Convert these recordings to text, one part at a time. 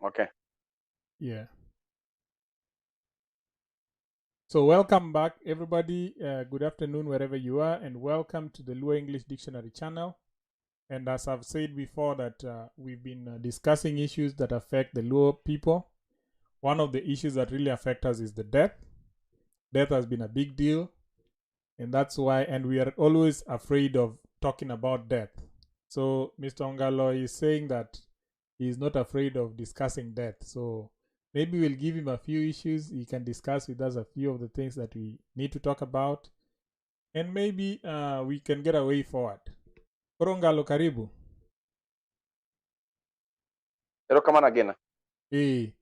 Okay. Yeah. So welcome back, everybody. Good afternoon, wherever you are, and welcome to the Luo English Dictionary channel. And as I've said before, that we've been discussing issues that affect the Luo people. One of the issues that really affect us is the death. Death has been a big deal, and that's why, and we are always afraid of talking about death. So Mr. Ongalo is saying that he is not afraid of discussing death. So maybe we'll give him a few issues. He can discuss with us a few of the things that we need to talk about, and maybe we can get a way forward. Ongalo, karibu. Erokamano again. Hey,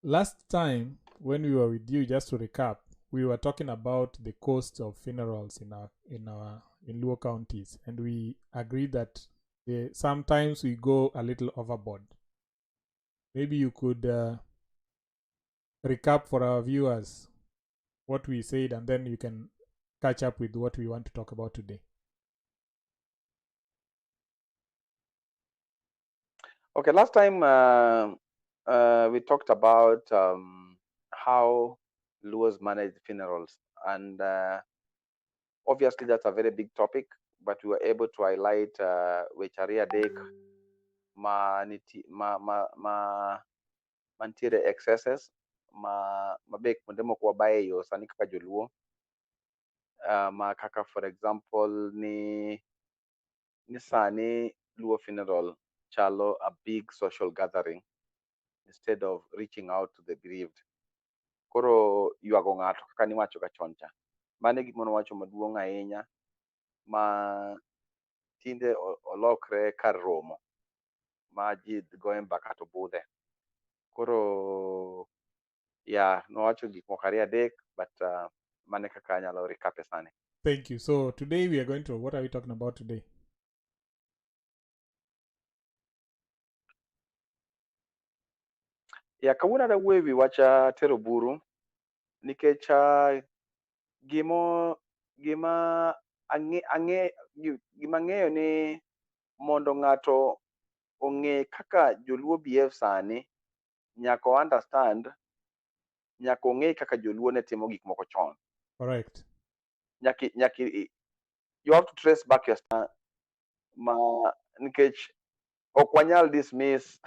last time when we were with you, just to recap, we were talking about the cost of funerals in Luo counties, and we agreed that sometimes we go a little overboard. Maybe you could recap for our viewers what we said, and then you can catch up with what we want to talk about today. Okay, last time we talked about how Luos manage funerals, and obviously that's a very big topic, but we were able to highlight Wecharia Dek, mantiere excesses, mabek mundemo kwa bae yo sani kaka joluo, ma kaka for example ni sani Luo funeral chalo a big social gathering instead of reaching out to the bereaved. Koro yuago ng'ato kaka niwacho ga chon cha. Mano e gima nowacho maduong' ahinya ma tinde olokre kar romo ma ji goye mbaka to budhe. Koro nowacho gik moko ariyo adek, but mane kaka anyalo recap sani. Thank you. So today we are going to, what are we talking about today? Kawuono ada wuoyo ewi wach tero buru nikech gima ang'eyo ni mondo ng'ato ong'e kaka joluo behave sani, nyaka understand, nyaka ong'e kaka joluo ne timo gik moko chon. Correct. You have to trace back your nikech ok wanyal dismiss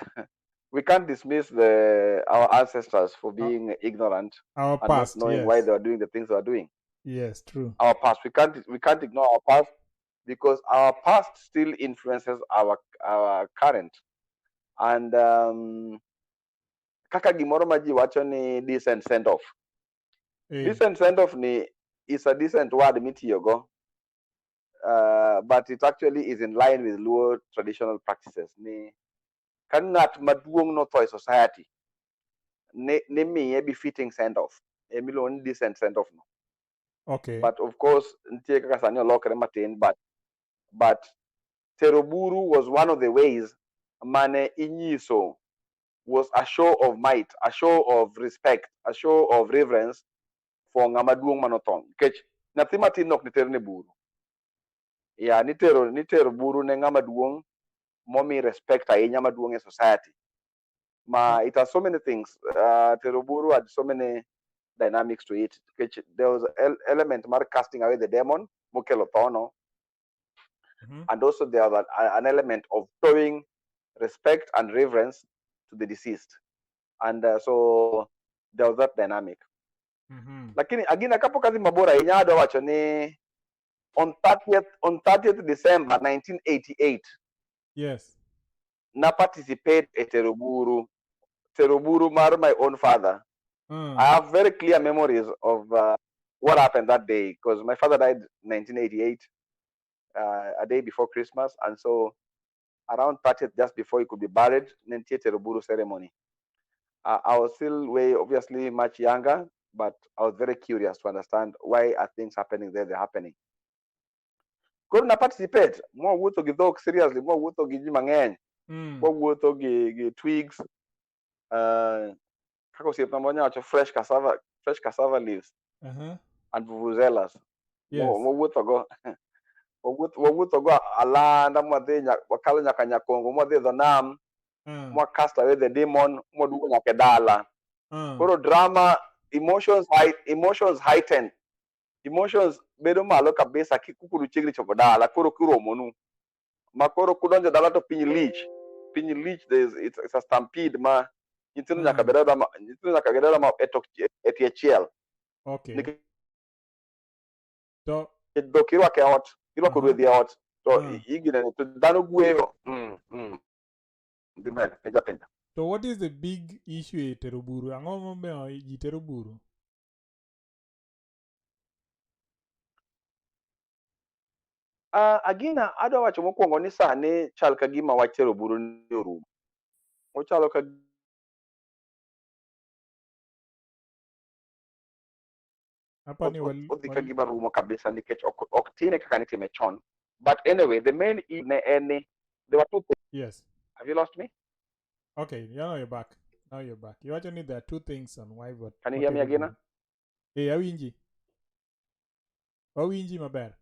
we can't dismiss our ancestors for being ignorant Our and past, not knowing yes. why they are doing the things they are doing. Yes, true. Our past, we can't ignore our past, because our past still influences our current. And kaka gimoro ma ji wacho ni decent send off. Decent send off ni is a decent word mitiyogo, but it actually is in line with Luo traditional practices. Ni ka ng'at maduong' notho e society, ne miye befitting send off, emiluongo ni decent send off no. Okay. But of course nitie kaka sani olokre matin, but tero buru was one of the ways mane inyiso was a show of might, a show of respect, a show of reverence for ng'ama duong' manotho. Nikech nyathi matin ok niter ne buru. Nitero buru ne ng'ama duong' momi respect ahinya maduong' e society. It has so many things. Tero buru had so many dynamics to it. There was an element mar casting away the demon, mokelo thono. And also there was an element of showing respect and reverence to the deceased. And so there was that dynamic. Lakini agina kapo kazi mabora inyado wacho ni on 30th December 1988. Yes. Na participate at Tero Buru mar my own father. I have very clear memories of what happened that day, because my father died in 1988, a day before Christmas, and so around 30th, just before he could be buried, Nentie Tero Buru ceremony. I was still obviously much younger, but I was very curious to understand why are things happening there, they're happening. Couldn't participate. More wuotho gi dhok, seriously, more wuotho gi ji mang'eny. More wuotho gi twigs. Kako osiepna monyawacho fresh cassava leaves. And vuvuzelas. Yes. Wawuotho go alanda mwadhi wakalo nyaka Nyakongo mwadhi dho nam mwa cast away the demon modugo nyaka dala. Koro drama, emotions heightened. Emotions bedo malo kabisa kikukuru chiegni chopo dala, koro kiromonu. Ma koro kudonjo dala to piny lich, it's a stampede ma nyithindo nyaka bedada ma e tie chiel. Okay. To dok irwake ot, irwako ruedhi e ot, to igine to dhano gweyo. So what is the big issue e tero buru? Ang'o momiyo ji tero buru? Agina adwa wacho mokwongo ni sani chal ka gima wach tero buru ni orumo. Ochalo ka odhi ka gima rumo kabisa nikech ok time kaka nitime chon. But anyway, the main ne en ni there were two things. Yes. Have you lost me? Okay, now you're back. You actually there are two things on why what. Can you hear me again? Hey, awinji. Awinji maber.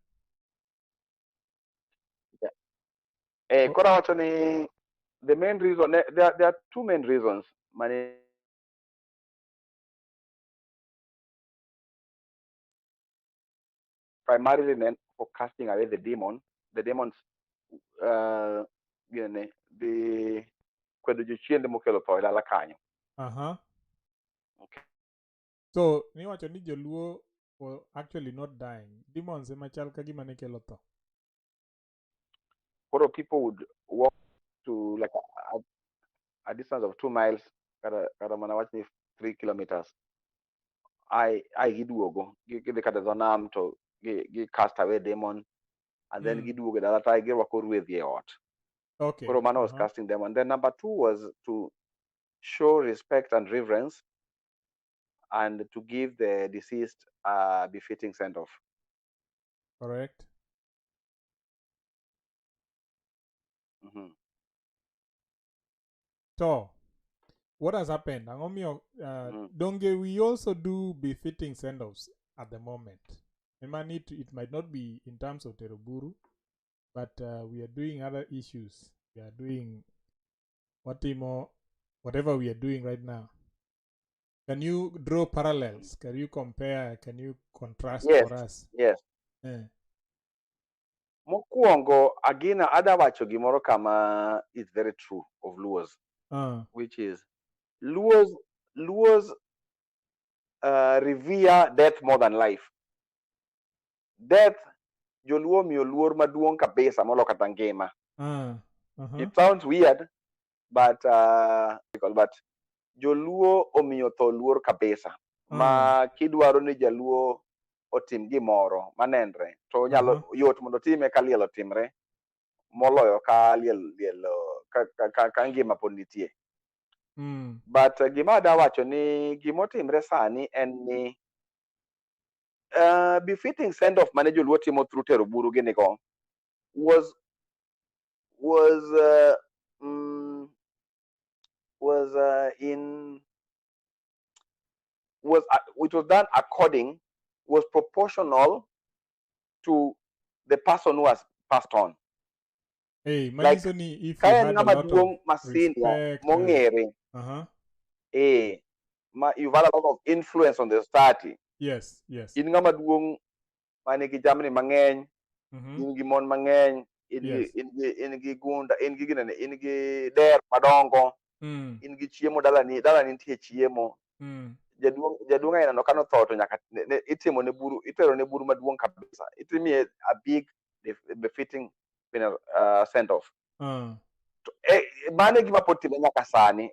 Yeah. Kora wacho ni the main reason there are two main reasons. Primarily then for casting away the demons, the kwedo jochiende mokelo tho dala kanyo. Okay. So ni wacho ni joluo were actually not dying. Demons ema chal ka gima ne kelo tho. What people would walk to like a distance of 2 miles, kata mana wach ni 3 kilometers. I giduogo gidhi kata dho nam to gi cast away demon, and then giduogo dala ta girwako ruedhi e ot. Okay. Koro mano was casting them. And then number two was to show respect and reverence and to give the deceased a befitting send-off. Correct. So, what has happened? Donge, we also do befitting send-offs at the moment. It might not be in terms of tero buru, but we are doing other issues. We are doing whatever we are doing right now. Can you draw parallels? Can you compare? Can you contrast for us? Yes. Mokwongo, agina adawacho gimoro kama is very true of Luos, which is Luos revere death more than life. Death, joluo miyo luor maduong' kabisa molo kata ngima. It sounds weird, but joluo omiyo tho luor kabisa. Ma kidwaro ni jaluo otim gimoro manenre to nyalo yot mondo time ka liel otimre moloyo ka liel ka ngima pod nitie. But gima da wacho ni gimotimre sani en ni befitting send off mane joluo timo through tero buru gini go was proportional to the person who has passed on. Hey, like, if you had a lot of respect, you've had a lot of influence on the society. Yes. In ngama duong mane gi jamni mangeny, in gi mon mangeny, in gi gunda, in gi der madongo, in gi chiemo dala ni nitie chiemo. Jaduong aina no kano tho to nyaka itimo ne buru, itero ne buru maduong kabisa. Itimi a big befitting send off. Mane gima pod timre nyaka sani.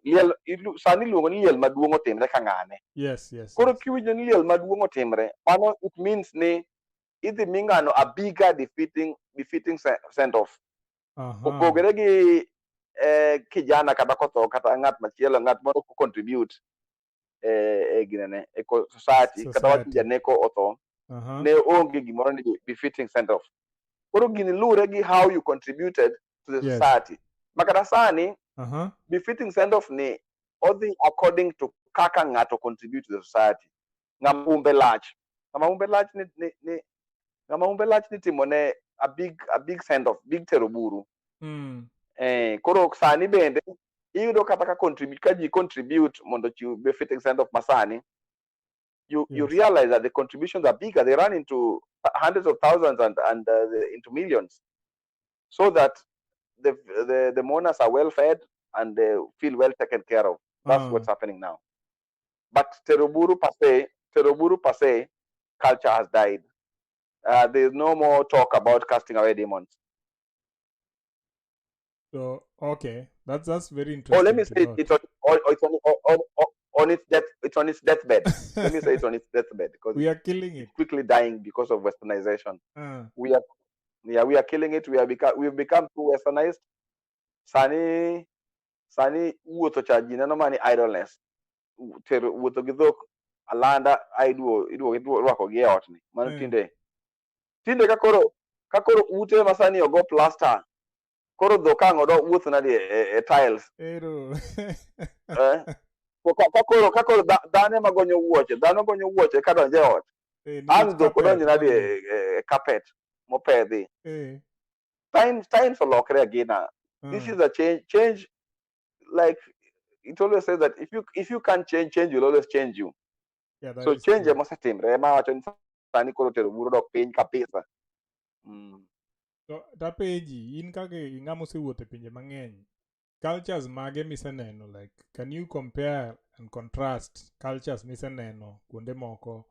Sani luongo ni liel maduong otimre ka ng'ane. Yes. Koro kiwinjo ni liel maduong otimre, mano it means ni idhi mi ng'ano a bigger befitting send off. Opogore gi kijana kata kotho kata ng'at machielo, ng'at moro ko contribute ginene e society kata wach janeko otho, ne onge gimoro ni befitting send off. Koro gini lure gi how you contributed to the society. Makata sani befitting send off ni odhi according to kaka ng'ato contribute to the society. Ng'ama umbe lach ni timone a big send off, big tero buru. Koro sani bende iyudo kata ka ji contribute mondo chiw benefit extent of masani, you realize that the contributions are bigger. They run into hundreds of thousands and into millions, so that the mourners are well fed and they feel well taken care of. That's what's happening now. But TERO BURU per se, culture has died. There's no more talk about casting away demons. So okay, that's very interesting. Oh, let me say it's on its death. It's on its deathbed. Let me say it's on its deathbed because we are killing it. It's quickly dying because of westernization. We are killing it. We've become too westernized. Sani wuotho cha ji neno mani idleness. Wuotho gi dhok alanda idwo rwako gi e ot ni. Mano tinde ka koro ute masani ogo plaster. Koro dhok ang' odo wuotho nadi e tiles. Ka koro dhano magonyo wuoche ka donjo e ot. Ang' dhok odonjo nadi e carpet mopedhi. Times olokre agina. This is a change. Like it always says that if you can't change will always change you. Yeah, so change emosetimre ema wacho ni sani koro TERO BURU dok piny kabisa. So tapeji in kake ing'ama osewuotho e pinje mang'eny, cultures mage miseneno, like can you compare and contrast cultures miseneno kuonde moko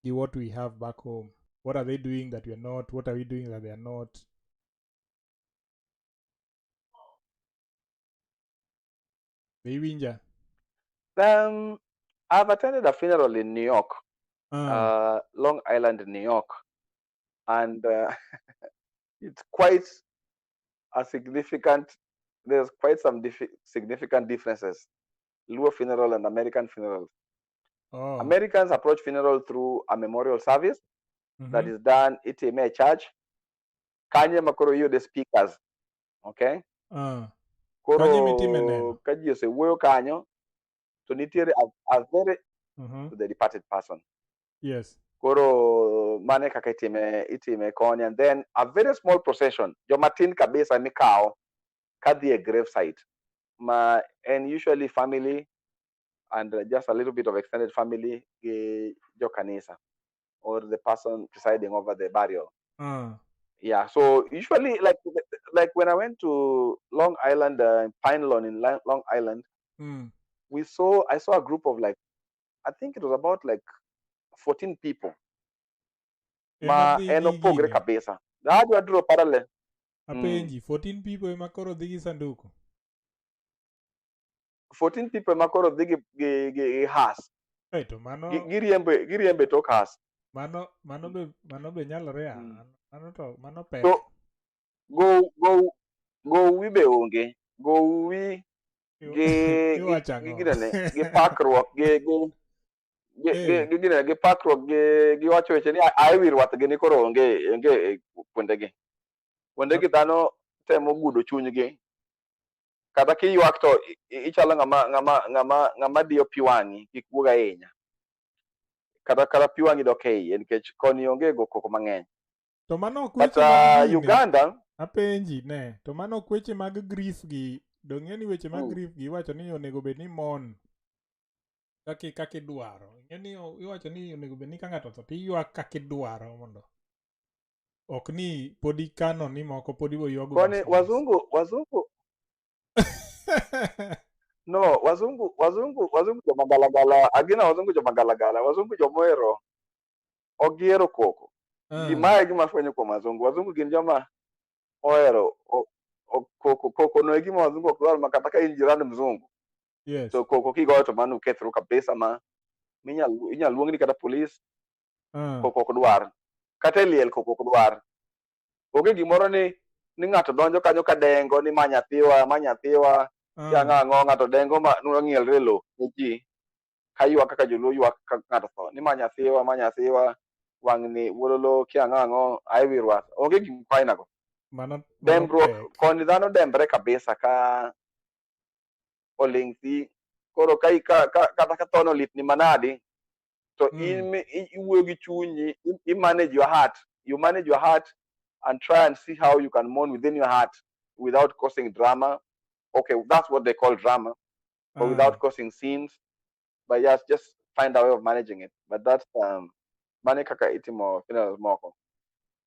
gi what we have back home? What are they doing that we are not? What are we doing that they are not? I've attended a funeral in New York, Long Island, New York, and it's quite a significant. There's quite some significant differences. Luo funeral and American funerals. Americans approach funeral through a memorial service that is done at a church. Kanye makoro you the speakers, okay? Koro kaji ose wuoyo kanyo to nitiere a very to the departed person. Yes. Koro mane kaka itime koni, and then a very small procession. Jomatin kabisa mikao kadhi a grave site. And usually family and just a little bit of extended family jo kanisa or the person presiding over the burial. Yeah, so usually like when I went to Long Island, Pine Lawn in Long Island, I saw a group of like, I think it was about like 14 people. Eno pogre kabisa. Hadi wadro parallel. Apenji, 14 people emakoro dhigi sanduku. 14 people emakoro dhigi gi has. Hey, to mano giriembe tok has. Mano be nyalore mano pek. So go wi be onge. Go wi gi pakruok gi pakruok gi wacho weche ni ai wirwath gi ni koro onge kuondegi dhano temo gudo chunygi. Kata kiywak to ichalo ng'ama diyo pi wang'i kik wuog ahinya. Kata pi wang'i dok e iye nikech koni onge go koko mang'eny. To mano but Uganda apenji ne to mano kweche mag grief gi dong'e ni weche mag grief gi iwacho ni onego bed ni mon kaki dwaro. Ng'eni iwacho ni onego bed ni ka ng'ato to iyuak kaki dwaro mondo ok ni podi kano ni moko podi bo yuago. Koni wazungu no, wazungu jomagalagala, agina wazungu jomagalagala, wazungu jomohero ogiero koko. Gima fwenyo kuom wazungu gin joma ohero koko no e gima wazungu ok dwar, ma kata ka in jirani mzungu. Yes. So koko kigoyo to mano kethro kabisa ma inyal luongni kata polis. Koko ok dwar. Kata liel koko ok dwar. Oge gimoro ni ng'ato donjo kanyo ka dengo ni manyathiwa kiang'ang'o ng'ato dengo ma ng'ielre lo ne ji kayuak kaka joluo yuak ka ng'ato tho ni manyathiwa wang'ni wololo kiang'ang'o ai wirwath. Onge gik kwainago. Dembruok koni dhano dembre kabisa ka oling' thi. Koro kata ka thono litni manadi to iwuoyo gi chunyi, you manage your heart and try and see how you can mourn within your heart without causing drama okay, that's what they call drama, but without causing scenes. But yes, just find a way of managing it. But that's mane kaka itimo funerals moko.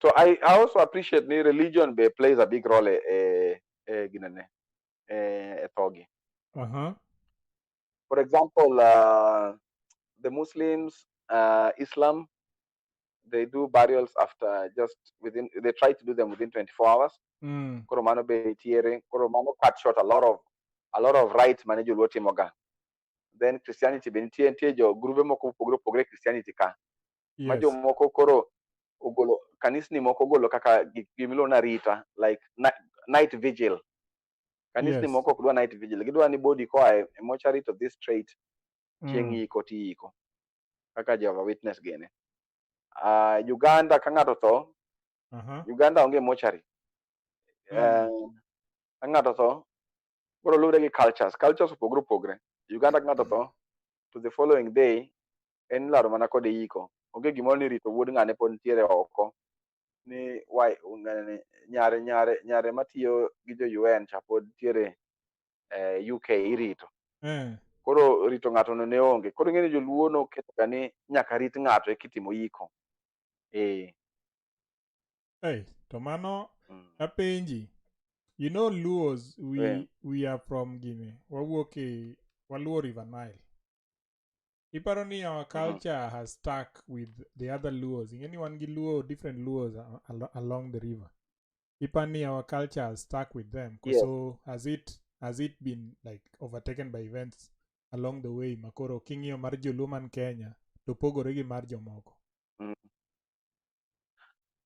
So I also appreciate the religion plays a big role ginene thogi. For example, the Muslims, Islam, they do burials after they try to do them within 24 hours. Koromano be koromano cut short a lot of rights managed moga. Then Christianity be jo group moko pogre Christianity ka. Majo moko koro ogolo kanisni moko golo kaka gimilo na rita like night vigil. Kanisni moko kudwa night vigil. Gidwa ni body ko a mortuary to this straight chiengi ko ti ko. Kaka Jehovah Witness gene. Uganda kangato to. Uganda onge mortuary. Kangato to. Koro lure gi cultures pogre. Uganda kangato to the following day en laro mana kode iko. Onge gimoro ni rito wuod ng'ane pod ntiere oko. Ni why nyare matiyo gi jo UN cha pod ntiere UK irito. Koro rito ng'ato no ne onge. Koro ng'eni joluo no keto ga ni nyaka rit ng'ato e kitimo iko. Hey, Tomano apenji. You know Luos, we are from Guinea. Waluo River Nile. Iparoni our culture has stuck with the other Luos. Anyone gi Luo, different Luos along the river. Ipani our culture has stuck with them. Yes. So has it been like overtaken by events along the way? Makoro Kingio Marjo Luman Kenya, Topogo Regi Marjo Moko.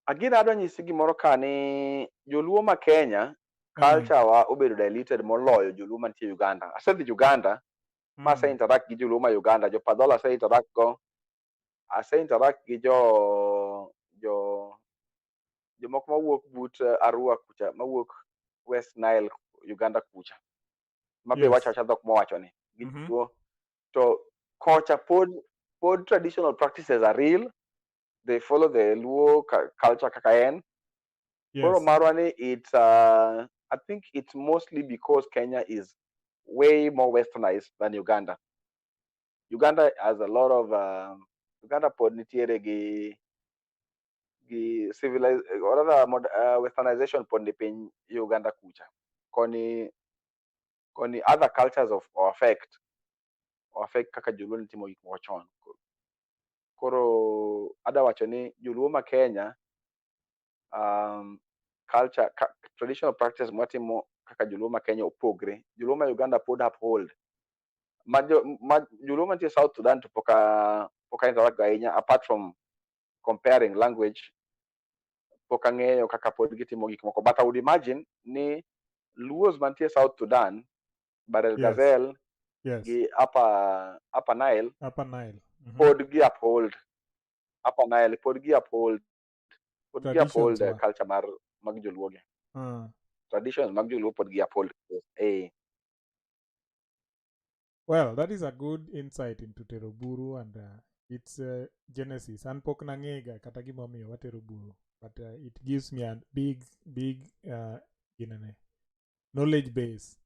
Agin adwa nyisi gimoro ka ni joluo ma Kenya culture wa obedo diluted moloyo joluo mantie Uganda. Asedhi Uganda ma ase interact gi joluo ma Uganda, jo Padola ase interact go, ase interact gi jomoko mawuok but Arua kucha, mawuok West Nile Uganda kucha. Mabe wacho dhok mowacho ni. To kocha pod traditional practices are real. They follow the Luo culture kakaen. Koro marwani it's I think it's mostly because Kenya is way more westernized than Uganda. Uganda has a lot of Uganda pod nitiere gi civilized or rather westernization pod ni piny Uganda kucha. Koni other cultures affect kaka joluo nitimo gik moko chon. Koro ada wacho ni joluo ma Kenya culture traditional practice mwatimo kaka joluo ma Kenya opogre. Joluo ma Uganda pod uphold. Joluo mantie South Sudan to poka interact ahinya apart from comparing language. Poka ng'eyo kaka pod gitimo gik moko. But I would imagine ni Luos mantie South Sudan, Barel Gazelle, gi Upper Nile. Pod gi uphold. Upper Nile pod gi uphold. Pod gi uphold culture mag joluo ge. Traditions mag joluo pod gi uphold. Well, that is a good insight into TERO BURU and its genesis. And pok nangega kata gimomiyo wa TERO BURU, but it gives me a big knowledge base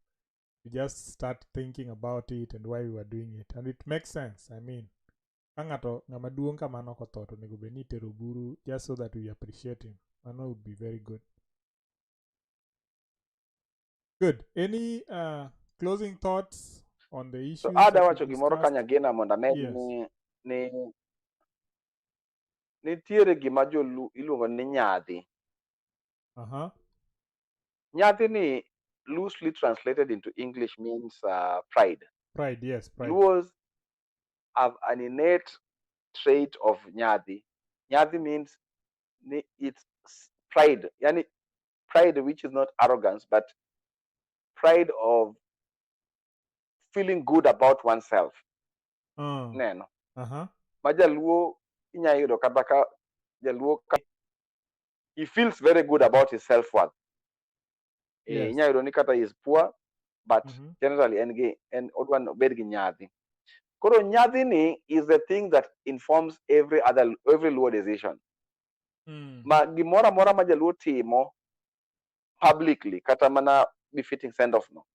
to just start thinking about it and why we were doing it, and it makes sense. I mean, ngama duong kamano koto to nego beni TERO BURU just so that we appreciate him. And that would be very good. Good. Any closing thoughts on the issue? So ada wacho gimoro kanya gena monda ni nitiere gima joluo iluongo ni nyadhi. Nyadhi ni loosely translated into English means pride. Pride, yes. Pride. Luos have an innate trait of nyadhi. Nyadhi means it's pride. Yani pride which is not arrogance, but pride of feeling good about oneself. Neno. Majaluo inyayido kabaka jaluo he feels very good about his self-worth. Inyayido ni kata he is poor, but generally and odwan obed gi nyadhi. Koro nyadhi ni is the thing that informs every Luo decision. Ma gimora mora ma jaluo timo publicly kata mana befitting send off no.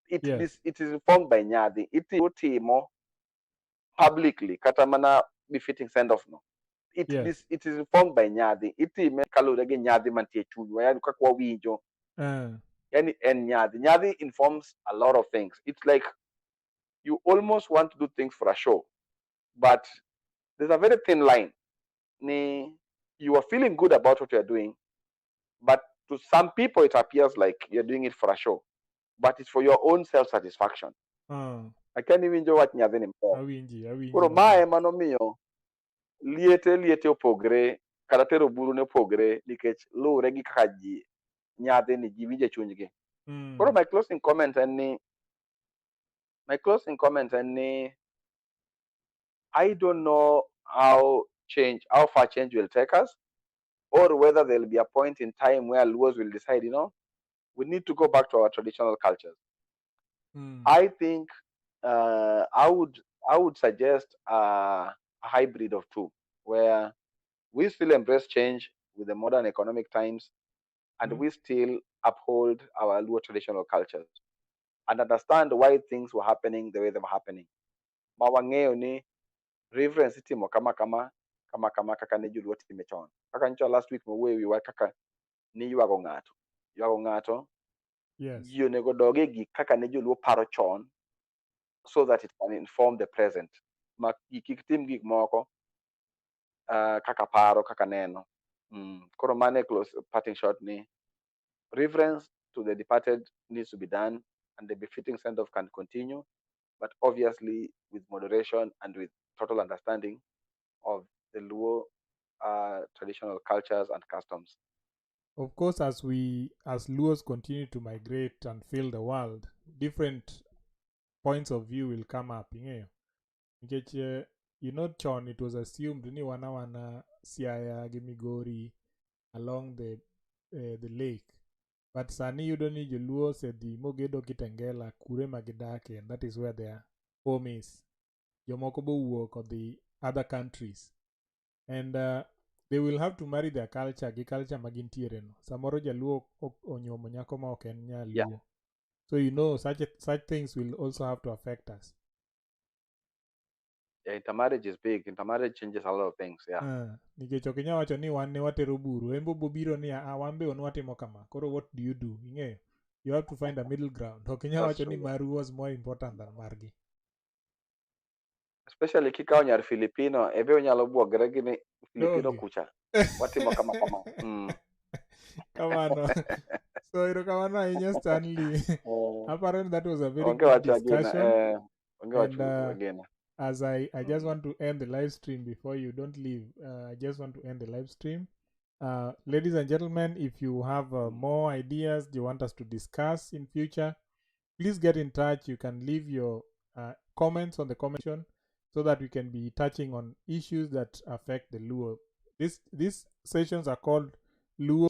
it Yes. it is informed by nyadhi. It is timo publicly kata mana befitting send off no. Yes. It is informed by nyadhi. Itime kalure gi nyadhi mantie chunywa, yani kaka wawinjo. Yani en nyadhi. Nyadhi informs a lot of things. It's like you almost want to do things for a show, but there's a very thin line. You are feeling good about what you're doing, but to some people it appears like you're doing it for a show, but it's for your own self-satisfaction. I can't even do what nyadhi ni mpo. Kuro mae manomiyo liete opogre kata tero buru ne opogre nikech luwre gi kaka ji nyadhi ni ji winje chunygi. Kuro my closing comment en ni I don't know how far change will take us, or whether there'll be a point in time where Luos will decide, we need to go back to our traditional cultures. I think I would suggest a hybrid of two, where we still embrace change with the modern economic times, and we still uphold our Luo traditional cultures and understand why things were happening the way they were happening. Mawangeo ni reverence itimo kama kaka ne joluo time chon. Kaka ncho last week we were kaka ni ywago ng'ato. Yes. Ji onego doge gi kaka ne joluo paro chon, so that it can inform the present. Ma kik tim gik moko kaka paro, kaka neno. Koro mane close parting shot ni reverence to the departed needs to be done, and the befitting send-off can continue, but obviously with moderation and with total understanding of the Luo traditional cultures and customs. Of course, as Luos continue to migrate and fill the world, different points of view will come up. Chon, it was assumed ni wana Siaya Gimigori along the lake. But sani yudoni Joluo said the Mogedo Kitengela Kure Magidake, and that is where their home is. Yomokobo work of the other countries. And they will have to marry their culture, culture magintiere no. Samoro Jaluo onyomo nyako ma ok en nya Luo. So such things will also have to affect us. Yeah, intermarriage is big. Intermarriage changes a lot of things. Yeah. Nikech ok inyal wacho ni wan ne watero buru. Embo bobiro ni wan be watimo kama. Koro what do you do? Ing'eyo? You have to find a middle ground. Ok inyal wacho ni maru was more important than margi. Especially kika onyar Filipino, ebe onyalo buogre gi ni Filipino kucha. Watimo kama. Come on. So irokamano ahinya Stanley. Apparently that was a very good discussion. And as I just want to end the live stream before you don't leave. I just want to end the live stream. Ladies and gentlemen, if you have more ideas you want us to discuss in future, please get in touch. You can leave your comments on the comment section so that we can be touching on issues that affect the Luo. These sessions are called Luo